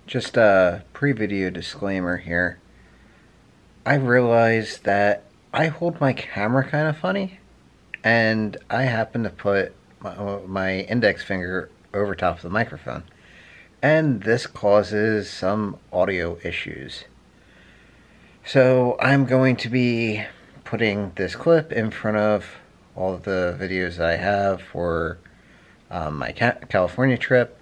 Just a pre-video disclaimer here. I realized that I hold my camera kind of funny, and I happen to put my index finger over top of the microphone, and this causes some audio issues. So I'm going to be putting this clip in front of all of the videos that I have for my California trip,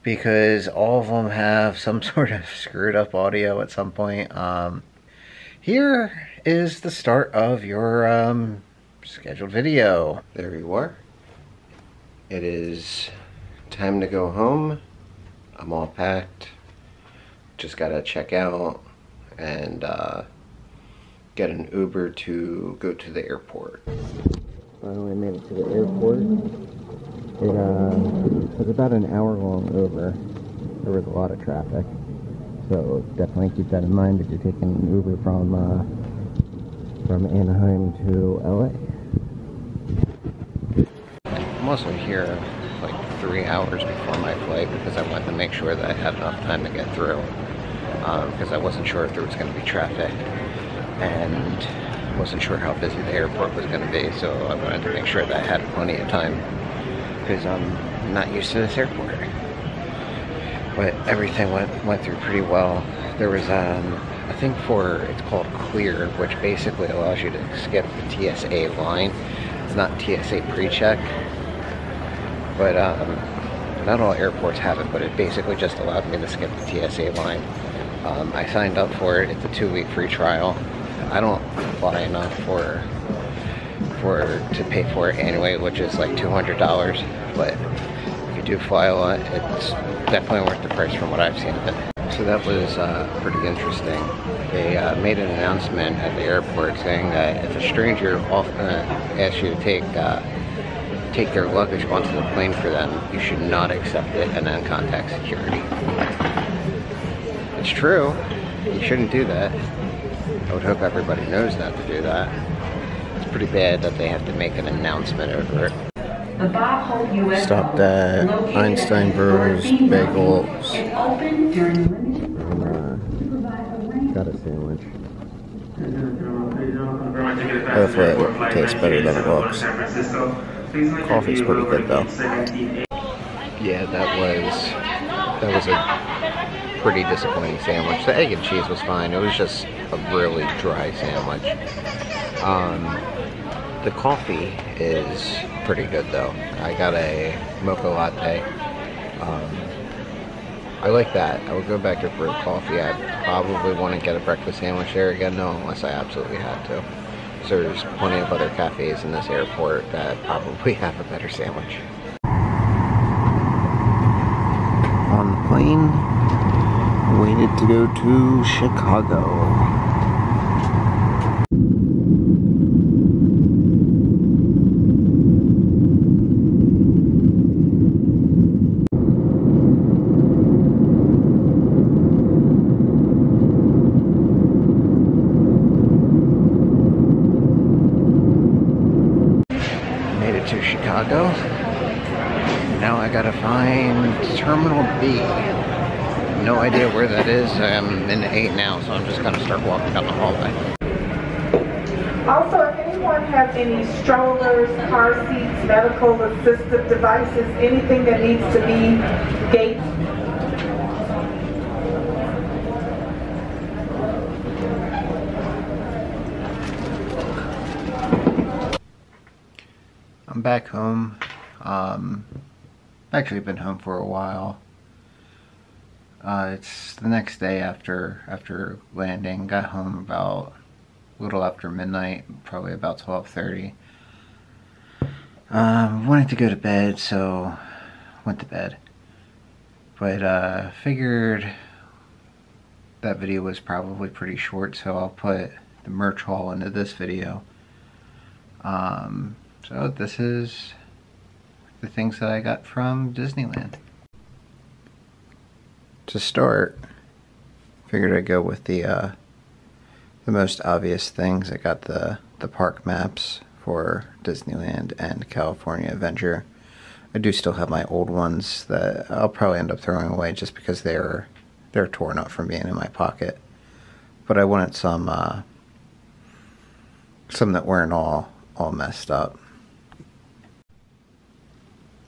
because all of them have some sort of screwed up audio at some point. Here is the start of your scheduled video. There you are. It is time to go home. I'm all packed. Just gotta check out and get an Uber to go to the airport. Finally made it to the airport. It was about an hour long over. There was a lot of traffic, so definitely keep that in mind if you're taking an Uber from Anaheim to LA. I'm also here like 3 hours before my flight because I wanted to make sure that I had enough time to get through, because I wasn't sure if there was going to be traffic and wasn't sure how busy the airport was going to be, so I wanted to make sure that I had plenty of time, because I'm not used to this airport. But everything went through pretty well. There was a thing it's called Clear, which basically allows you to skip the TSA line. It's not TSA pre-check, but not all airports have it, but it basically just allowed me to skip the TSA line. I signed up for it. It's a 2-week free trial. I don't fly enough to pay for it anyway, which is like $200, but if you do fly a lot, it's definitely worth the price from what I've seen of it. So that was pretty interesting. They made an announcement at the airport saying that if a stranger asks you to take their luggage onto the plane for them, you should not accept it and then contact security. It's true. You shouldn't do that. I would hope everybody knows not to do that. It's pretty bad that they have to make an announcement over it. Stopped at Einstein Bros Bagels and got a sandwich. Hopefully it tastes better than it looks. Coffee's pretty good though. Yeah, that was a pretty disappointing sandwich. The egg and cheese was fine. It was just a really dry sandwich. The coffee is pretty good though. I got a mocha latte. I like that. I would go back there for a coffee. I'd probably want to get a breakfast sandwich there again though, unless I absolutely had to. So there's plenty of other cafes in this airport that probably have a better sandwich. On the plane, waited to go to Chicago. To Chicago. Now I gotta find Terminal B. No idea where that is. I'm in 8 now, so I'm just gonna start walking down the hallway. Also, if anyone has any strollers, car seats, medical assistive devices, anything that needs to be gated. I'm back home. Actually been home for a while. It's the next day after landing. Got home about a little after midnight, probably about 12:30. Wanted to go to bed, so went to bed. But figured that video was probably pretty short, so I'll put the merch haul into this video. So this is the things that I got from Disneyland. To start, figured I'd go with the most obvious things. I got the park maps for Disneyland and California Adventure. I do still have my old ones that I'll probably end up throwing away just because they're torn up from being in my pocket. But I wanted some that weren't all messed up.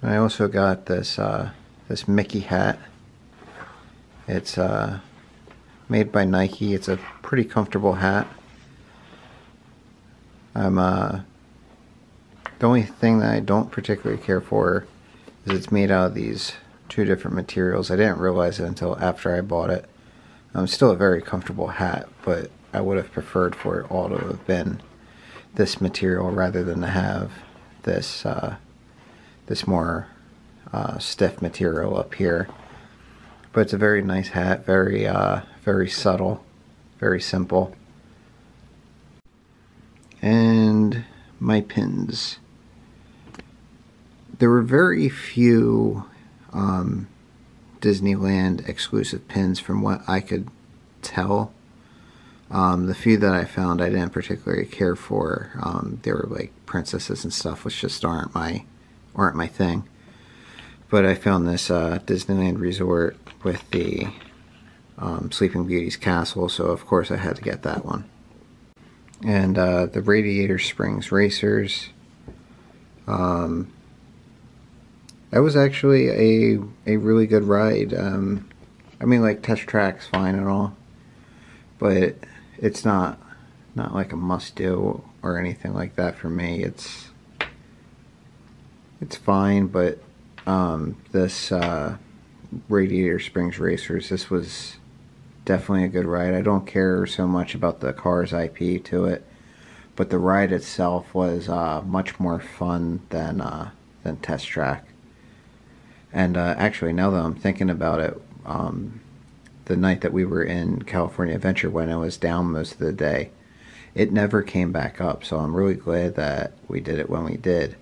I also got this this Mickey hat. It's made by Nike. It's a pretty comfortable hat. The only thing that I don't particularly care for is it's made out of these two different materials. I didn't realize it until after I bought it. It's still a very comfortable hat, but I would have preferred for it all to have been this material rather than to have this this more stiff material up here. But it's a very nice hat, very very subtle, very simple. And my pins. There were very few Disneyland exclusive pins from what I could tell. The few that I found I didn't particularly care for. They were like princesses and stuff, which just aren't my thing. But I found this Disneyland Resort with the Sleeping Beauty's castle, so of course I had to get that one. And the Radiator Springs Racers. That was actually a really good ride. I mean, like, Test Track's fine and all, but it's not like a must-do or anything like that for me. It's fine, but this Radiator Springs Racers, this was definitely a good ride. I don't care so much about the Cars IP to it, but the ride itself was much more fun than Test Track. And actually, now that I'm thinking about it, the night that we were in California Adventure, when I was down most of the day, it never came back up, so I'm really glad that we did it when we did.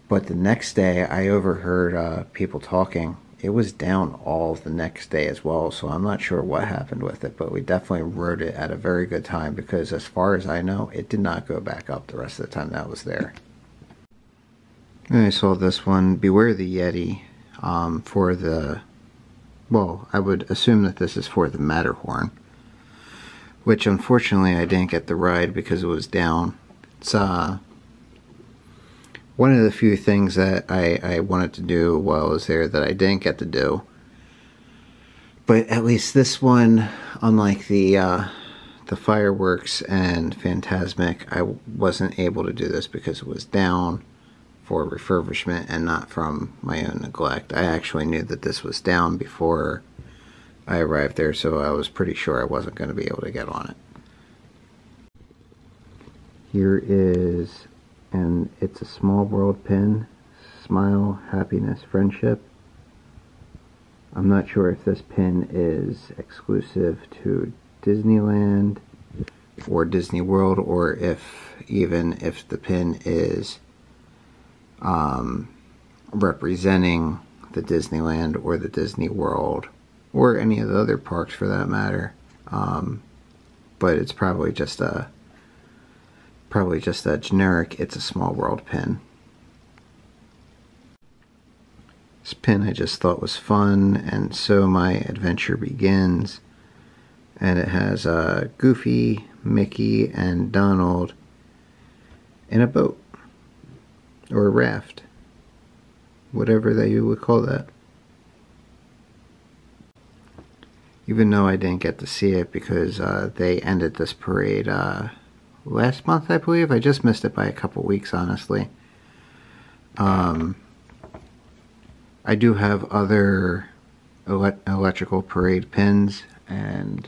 But the next day, I overheard people talking. It was down all the next day as well, so I'm not sure what happened with it, but we definitely rode it at a very good time, because as far as I know, it did not go back up the rest of the time that was there. And I saw this one, Beware the Yeti, for the, well, I would assume that this is for the Matterhorn, which unfortunately I didn't get the ride because it was down. It's one of the few things that I wanted to do while I was there that I didn't get to do. But at least this one, unlike the fireworks and Fantasmic, I wasn't able to do this because it was down for refurbishment and not from my own neglect. I actually knew that this was down before I arrived there, so I was pretty sure I wasn't going to be able to get on it. Here is, and it's a Small World pin, Smile, Happiness, Friendship. I'm not sure if this pin is exclusive to Disneyland or Disney World, or if the pin is representing the Disneyland or the Disney World or any of the other parks for that matter. But it's probably just a generic It's a Small World pin. This pin I just thought was fun, and so my adventure begins. And it has Goofy, Mickey, and Donald in a boat. Or a raft. Whatever that you would call that. Even though I didn't get to see it because they ended this parade last month, I believe. I just missed it by a couple weeks, honestly. I do have other electrical parade pins, and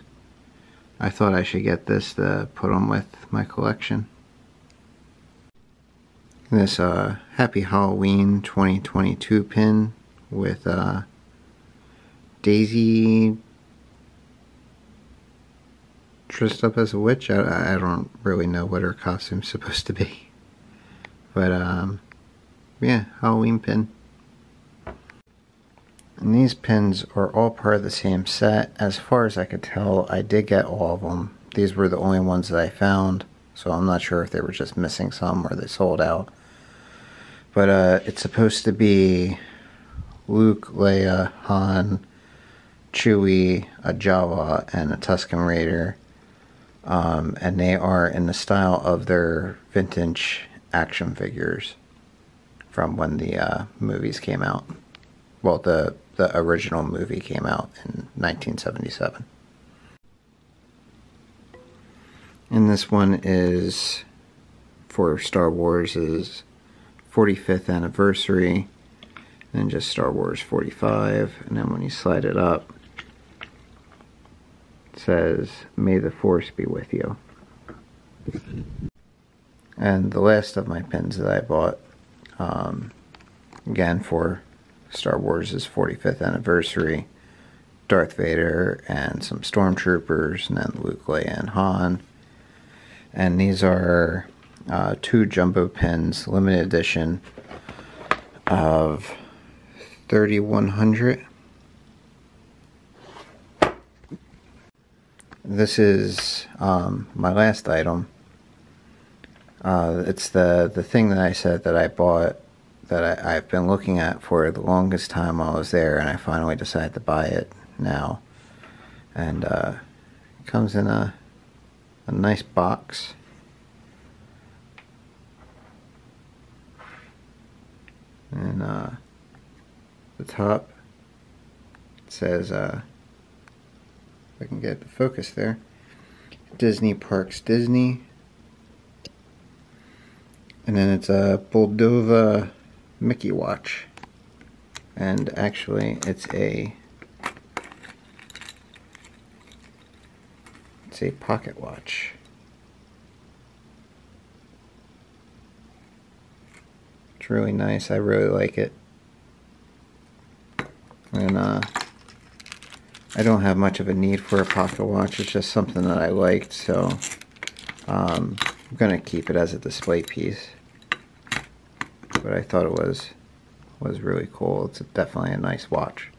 I thought I should get this to put them with my collection. This Happy Halloween 2022 pin with Daisy dressed up as a witch. I don't really know what her costume's supposed to be. But yeah, Halloween pin. And these pins are all part of the same set. As far as I could tell, I did get all of them. These were the only ones that I found, so I'm not sure if they were just missing some or they sold out. But it's supposed to be Luke, Leia, Han, Chewie, a Jawa, and a Tusken Raider. And they are in the style of their vintage action figures from when the movies came out. Well, the original movie came out in 1977. And this one is for Star Wars' 45th anniversary, and then just Star Wars 45, and then when you slide it up, it says, "May the Force be with you." And the last of my pins that I bought, again for Star Wars' 45th anniversary, Darth Vader and some stormtroopers, and then Luke, Leia, and Han. And these are 2 jumbo pins, limited edition of 3,100. This is my last item. It's the thing that I said that I bought, that I've been looking at for the longest time while I was there, and I finally decided to buy it now. And it comes in a nice box. And the top, it says, if I can get the focus there, Disney Parks Disney. And then it's a Moldova Mickey watch. And actually it's a pocket watch. It's really nice. I really like it. And I don't have much of a need for a pocket watch. It's just something that I liked, so I'm gonna keep it as a display piece. But I thought it was really cool. It's definitely a nice watch.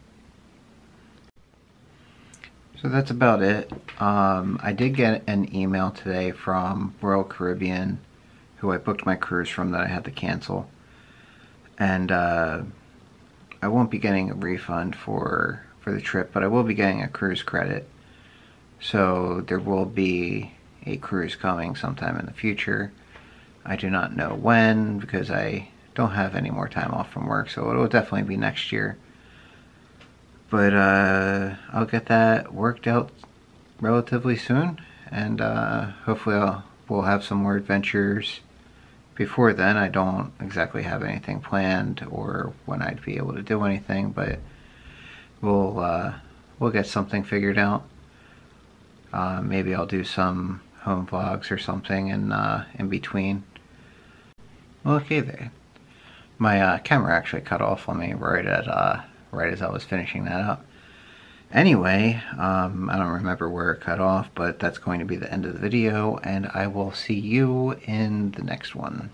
So that's about it. I did get an email today from Royal Caribbean, who I booked my cruise from, that I had to cancel. And I won't be getting a refund for the trip, but I will be getting a cruise credit. So there will be a cruise coming sometime in the future. I do not know when, because I don't have any more time off from work, so it will definitely be next year. But I'll get that worked out relatively soon, and hopefully we'll have some more adventures before then. I don't exactly have anything planned or when I'd be able to do anything, but we'll get something figured out. Maybe I'll do some home vlogs or something in between. Well, okay there. My camera actually cut off on me right as I was finishing that up. Anyway, I don't remember where it cut off, but that's going to be the end of the video, and I will see you in the next one.